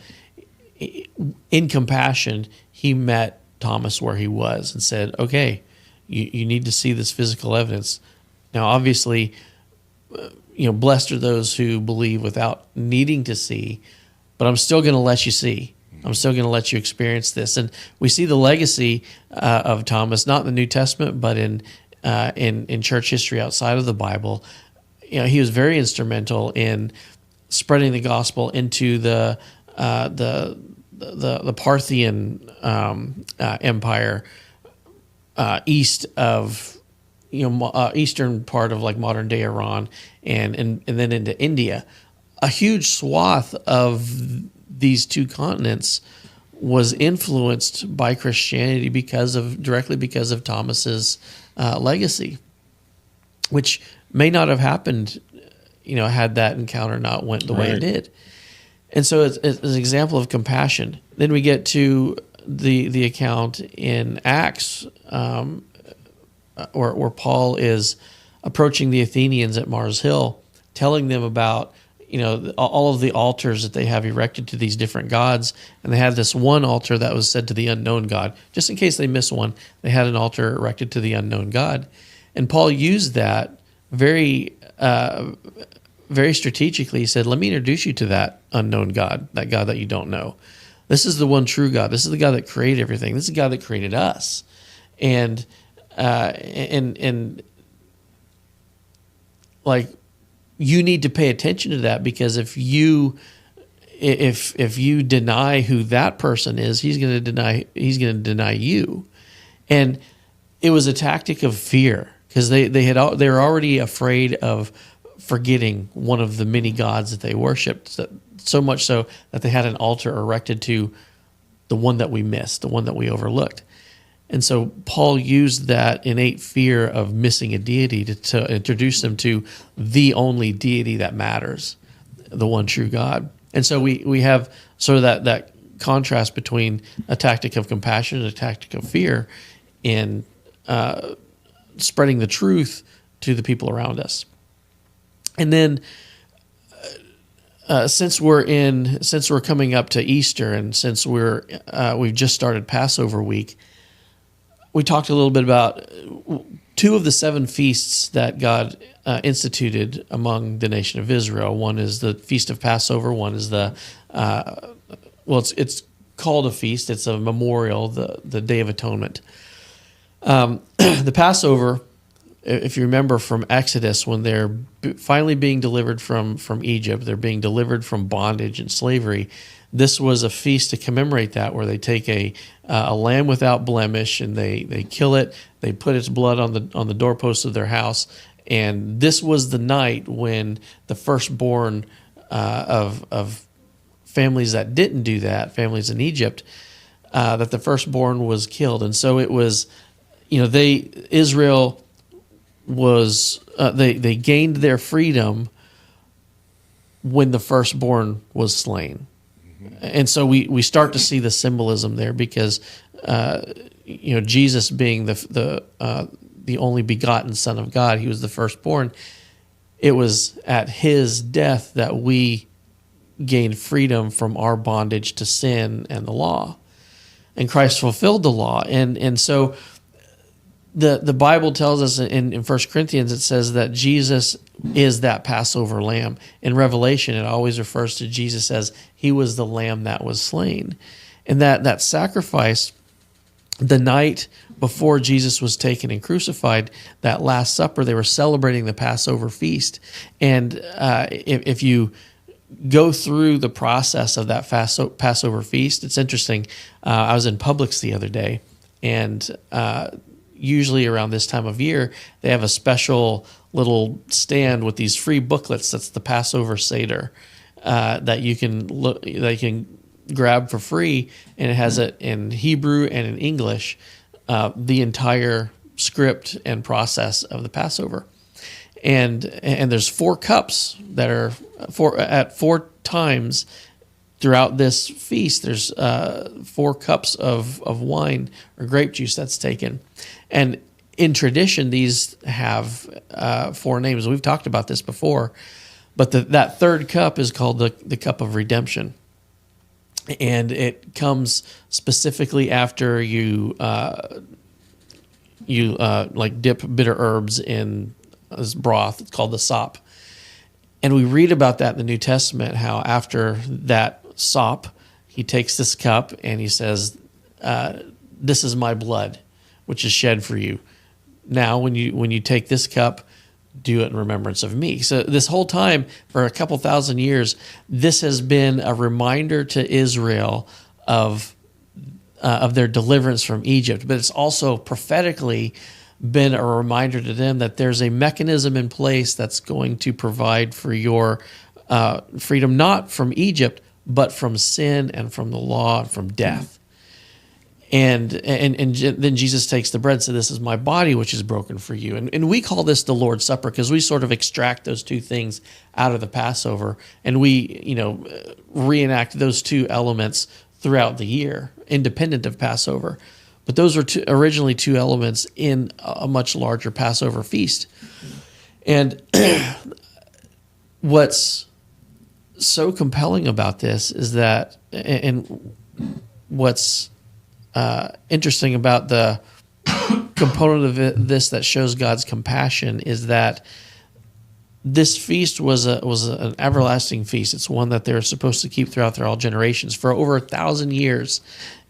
In compassion, he met Thomas where he was and said, okay, you need to see this physical evidence. Now, obviously, blessed are those who believe without needing to see, but I'm still going to let you see. I'm still going to let you experience this. And we see the legacy of Thomas, not in the New Testament, but in church history outside of the Bible. He was very instrumental in spreading the gospel into the Parthian Empire, east of eastern part of like modern day Iran, and then into India. A huge swath of these two continents was influenced by Christianity directly because of Thomas's legacy, which may not have happened, had that encounter not went the way it did. And so it's an example of compassion. Then we get to the account in Acts, where Paul is approaching the Athenians at Mars Hill, telling them about all of the altars that they have erected to these different gods. And they had this one altar that was said to the unknown God. Just in case they miss one, they had an altar erected to the unknown God. And Paul used that very strategically. He said, let me introduce you to that unknown God, that God that you don't know. This is the one true God. This is the God that created everything. This is the God that created us. And like you need to pay attention to that, because if you deny who that person is, he's going to deny you. And it was a tactic of fear, because they were already afraid of forgetting one of the many gods that they worshipped, so much so that they had an altar erected to the one that we missed, the one that we overlooked. And so Paul used that innate fear of missing a deity to introduce them to the only deity that matters, the one true God. And so we have sort of that contrast between a tactic of compassion and a tactic of fear in spreading the truth to the people around us. And then since we're coming up to Easter, and since we've just started Passover week, we talked a little bit about two of the 7 feasts that God instituted among the nation of Israel. One is the Feast of Passover. One is it's called a feast. It's a memorial, the Day of Atonement. The Passover, if you remember from Exodus, when they're finally being delivered from Egypt, they're being delivered from bondage and slavery. This was a feast to commemorate that, where they take a lamb without blemish and they kill it. They put its blood on the doorposts of their house, and this was the night when the firstborn of families that didn't do that, families in Egypt, that the firstborn was killed. And so it was, Israel was they gained their freedom when the firstborn was slain. And so we start to see the symbolism there, because Jesus being the only begotten Son of God, he was the firstborn. It was at his death that we gained freedom from our bondage to sin and the law, and Christ fulfilled the law. And so the Bible tells us in 1 Corinthians, it says that Jesus is that Passover lamb. In Revelation, it always refers to Jesus as he was the lamb that was slain. And that sacrifice, the night before Jesus was taken and crucified, that Last Supper, they were celebrating the Passover feast. And if you go through the process of that Passover feast, it's interesting. I was in Publix the other day, and usually around this time of year, they have a special little stand with these free booklets. That's the Passover Seder that you can grab for free, and it has it in Hebrew and in English, the entire script and process of the Passover. And there's 4 cups that are at 4 times throughout this feast. There's 4 cups of wine or grape juice that's taken. And in tradition, these have 4 names. We've talked about this before, but that 3rd cup is called the cup of redemption. And it comes specifically after you like dip bitter herbs in this broth. It's called the sop. And we read about that in the New Testament, how after that sop, he takes this cup and he says, this is my blood, which is shed for you. Now, when you take this cup, do it in remembrance of me. So this whole time, for a couple thousand years, this has been a reminder to Israel of their deliverance from Egypt. But it's also prophetically been a reminder to them that there's a mechanism in place that's going to provide for your freedom, not from Egypt, but from sin and from the law and from death. And then Jesus takes the bread, so this is my body, which is broken for you. And we call this the Lord's Supper because we sort of extract those 2 things out of the Passover, and we, reenact those 2 elements throughout the year, independent of Passover. But those were originally 2 elements in a much larger Passover feast. And what's so compelling about this is that, and what's interesting about the component of this that shows God's compassion is that this feast was an everlasting feast. It's one that they're supposed to keep throughout their all generations. For over 1,000 years,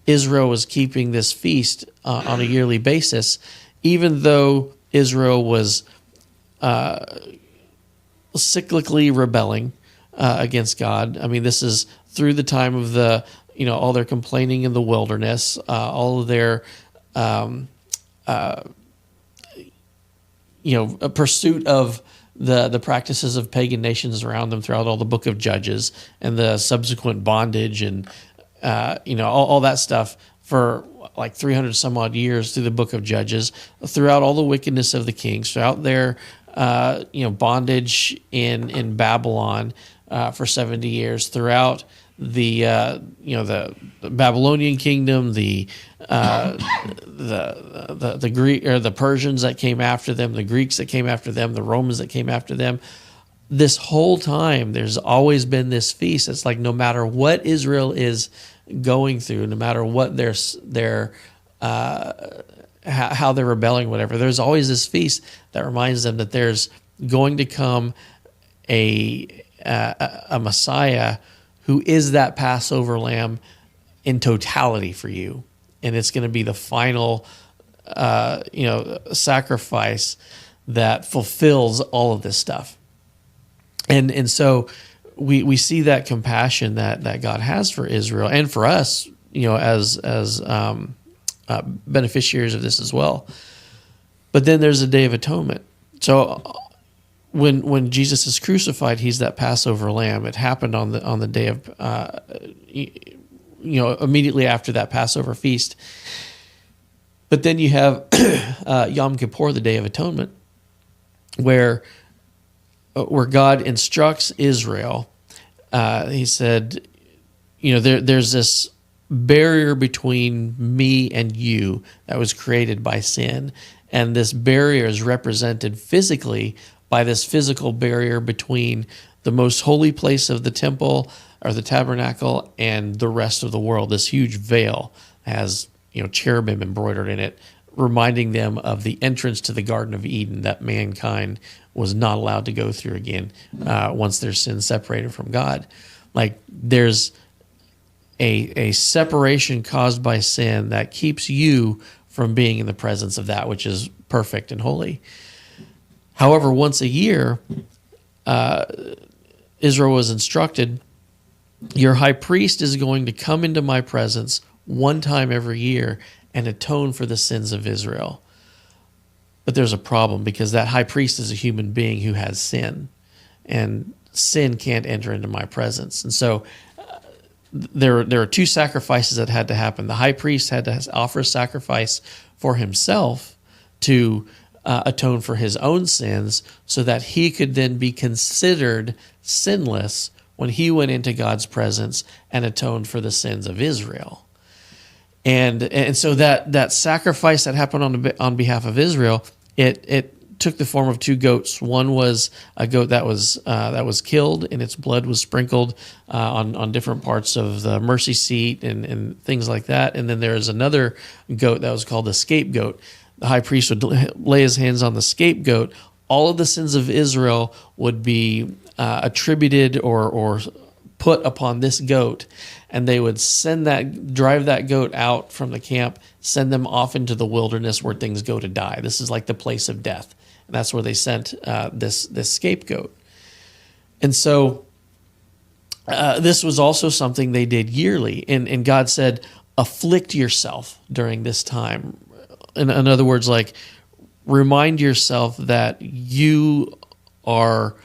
Israel was keeping this feast on a yearly basis, even though Israel was cyclically rebelling against God. I mean, this is through the time of all their complaining in the wilderness, all of their, a pursuit of the practices of pagan nations around them throughout all the book of Judges and the subsequent bondage and, all that stuff for like 300 some odd years through the book of Judges, throughout all the wickedness of the kings, throughout their, bondage in Babylon for 70 years, throughout the Babylonian kingdom, the Greek or the Persians that came after them, the Greeks that came after them, the Romans that came after them. This whole time, there's always been this feast. It's like no matter what Israel is going through, no matter what how they're rebelling, whatever, there's always this feast that reminds them that there's going to come a Messiah who is that Passover lamb in totality for you. And it's going to be the final, sacrifice that fulfills all of this stuff. And so we see that compassion that God has for Israel and for us, as beneficiaries of this as well. But then there's a Day of Atonement. So when Jesus is crucified, he's that Passover lamb. It happened on the day of, immediately after that Passover feast. But then you have Yom Kippur, the Day of Atonement, where God instructs Israel. He said, there's this barrier between me and you that was created by sin. And this barrier is represented physically by this physical barrier between the most holy place of the temple or the tabernacle and the rest of the world. This huge veil has, cherubim embroidered in it, reminding them of the entrance to the Garden of Eden that mankind was not allowed to go through again once their sin separated from God. Like there's a separation caused by sin that keeps you from being in the presence of that which is perfect and holy. However, once a year, Israel was instructed, your high priest is going to come into my presence one time every year and atone for the sins of Israel. But there's a problem because that high priest is a human being who has sin, and sin can't enter into my presence. And so there are two sacrifices that had to happen. The high priest had to offer a sacrifice for himself to atone for his own sins so that he could then be considered sinless when he went into God's presence and atoned for the sins of Israel. And so that sacrifice that happened on behalf of Israel, it took the form of two goats. One was a goat that was killed, and its blood was sprinkled on different parts of the mercy seat and things like that. And then there is another goat that was called the scapegoat. The high priest would lay his hands on the scapegoat. All of the sins of Israel would be attributed or put upon this goat, and they would drive that goat out from the camp, send them off into the wilderness where things go to die. This is like the place of death, and that's where they sent this scapegoat. And so this was also something they did yearly, and God said, afflict yourself during this time. In other words, like remind yourself that you are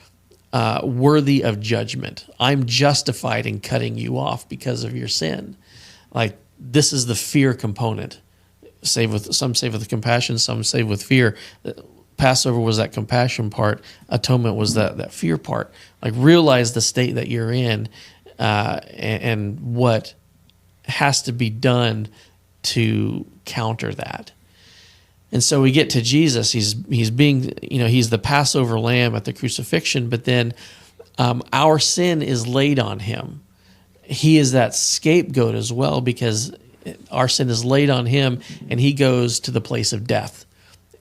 worthy of judgment. I'm justified in cutting you off because of your sin. Like this is the fear component. Some save with compassion, some save with fear. Passover was that compassion part. Atonement was that fear part. Like realize the state that you're in and what has to be done to counter that. And so we get to Jesus. He's being, he's the Passover lamb at the crucifixion, but then our sin is laid on him. He is that scapegoat as well because our sin is laid on him, and he goes to the place of death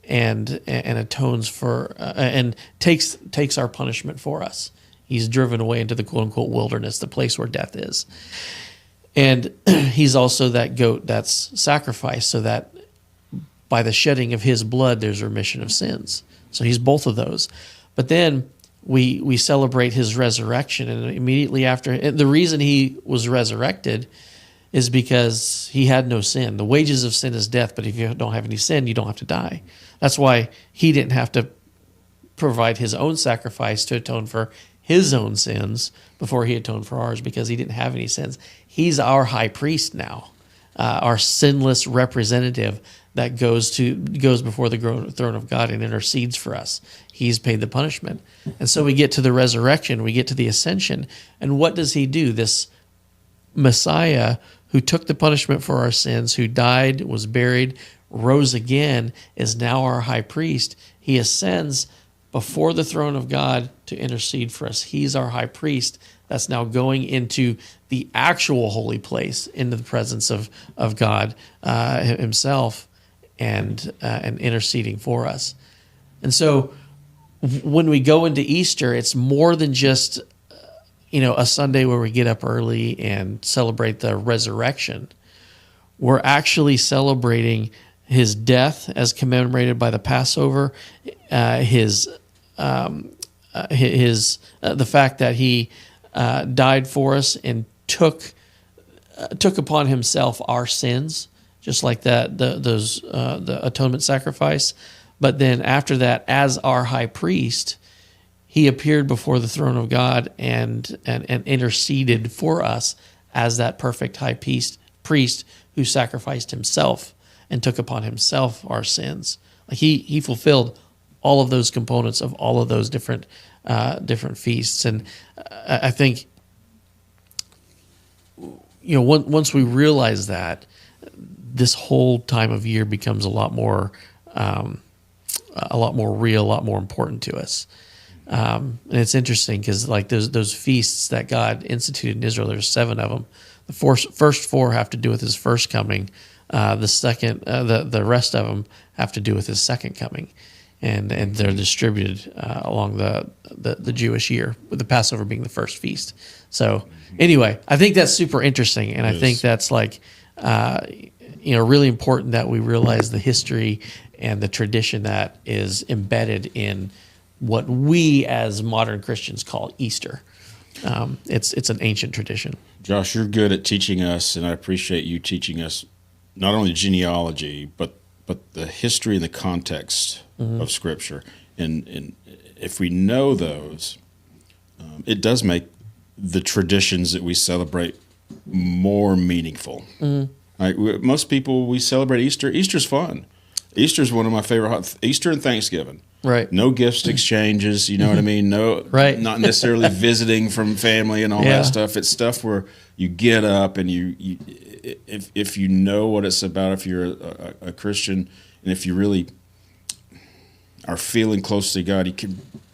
and atones for and takes our punishment for us. He's driven away into the quote unquote wilderness, the place where death is. And he's also that goat that's sacrificed so that by the shedding of his blood, there's remission of sins. So he's both of those. But then we celebrate his resurrection, and immediately after, and the reason he was resurrected is because he had no sin. The wages of sin is death, but if you don't have any sin, you don't have to die. That's why he didn't have to provide his own sacrifice to atone for his own sins before he atoned for ours, because he didn't have any sins. He's our high priest now, our sinless representative that goes before the throne of God and intercedes for us. He's paid the punishment. And so we get to the resurrection, we get to the ascension. And what does he do? This Messiah who took the punishment for our sins, who died, was buried, rose again, is now our high priest. He ascends before the throne of God to intercede for us. He's our high priest that's now going into the actual holy place, into the presence of God himself, and interceding for us. And so when we go into Easter, it's more than just a Sunday where we get up early and celebrate the resurrection. We're actually celebrating his death as commemorated by the Passover, the fact that he died for us and took upon himself our sins, just like that the atonement sacrifice. But then after that, as our high priest, he appeared before the throne of God and interceded for us as that perfect high priest who sacrificed himself and took upon himself our sins. Like he fulfilled all of those components of all of those different feasts. And I think once we realize that, this whole time of year becomes a lot more real, a lot more important to us. And it's interesting because like those feasts that God instituted in Israel, there's 7 of them. The first 4 have to do with his first coming. The rest of them have to do with his second coming, and they're distributed along the Jewish year, with the Passover being the first feast. So anyway, I think that's super interesting, and I think that's like really important that we realize the history and the tradition that is embedded in what we as modern Christians call Easter. It's an ancient tradition. Josh, you're good at teaching us, and I appreciate you teaching us not only genealogy, but the history and the context of Scripture. And if we know those, it does make the traditions that we celebrate more meaningful. Like, most people, we celebrate Easter. Easter's fun. Easter's one of my favorite. Easter and Thanksgiving. Right. No gifts exchanges, you know what I mean? No, right. Not necessarily visiting from family and all that stuff. It's stuff where you get up and you if you know what it's about, if you're a Christian, and if you really are feeling close to God,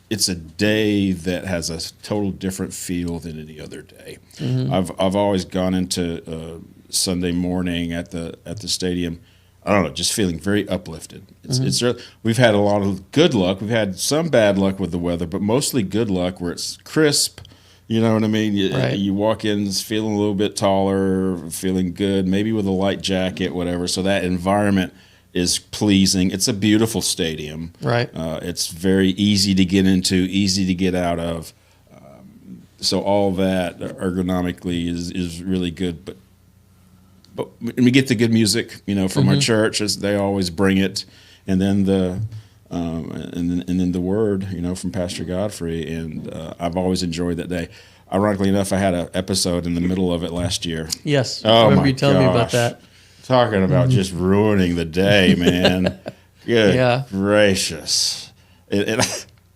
it's a day that has a total different feel than any other day. I've always gone into Sunday morning at the stadium, I don't know, just feeling very uplifted. We've had a lot of good luck. We've had some bad luck with the weather, but mostly good luck where it's crisp. You know what I mean? You walk in feeling a little bit taller, feeling good, maybe with a light jacket, whatever. So that environment is pleasing. It's a beautiful stadium. Right. It's very easy to get into, easy to get out of. So all that ergonomically is really good. But we get the good music, from our church, as they always bring it, and then the word, from Pastor Godfrey, and I've always enjoyed that day. Ironically enough, I had an episode in the middle of it last year. Yes, I remember you telling me about that. Talking about just ruining the day, man. Good gracious! I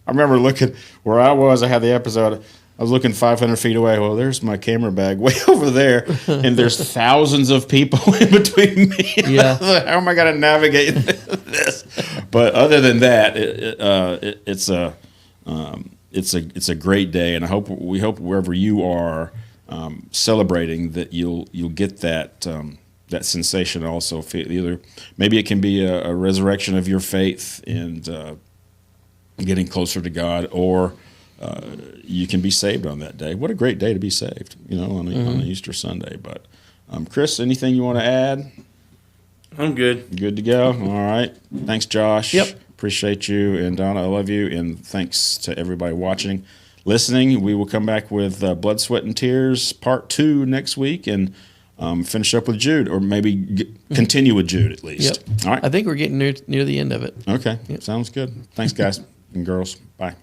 remember looking where I was. I had the episode. I was looking 500 feet away. Well, there's my camera bag way over there, and there's thousands of people in between me. Yeah. How am I going to navigate this? But other than that, it's a great day, and we hope wherever you are celebrating that you'll get that sensation also. Either maybe it can be a resurrection of your faith and getting closer to God, or you can be saved on that day. What a great day to be saved, on Easter Sunday. But Chris, anything you want to add? I'm good. Good to go. All right. Thanks, Josh. Yep. appreciate you. And Donna, I love you. And thanks to everybody watching, listening. We will come back with Blood, Sweat, and Tears Part 2 next week and finish up with Jude, or maybe continue with Jude at least. Yep. All right. I think we're getting near the end of it. Okay. Sounds good. Thanks, guys and girls. Bye.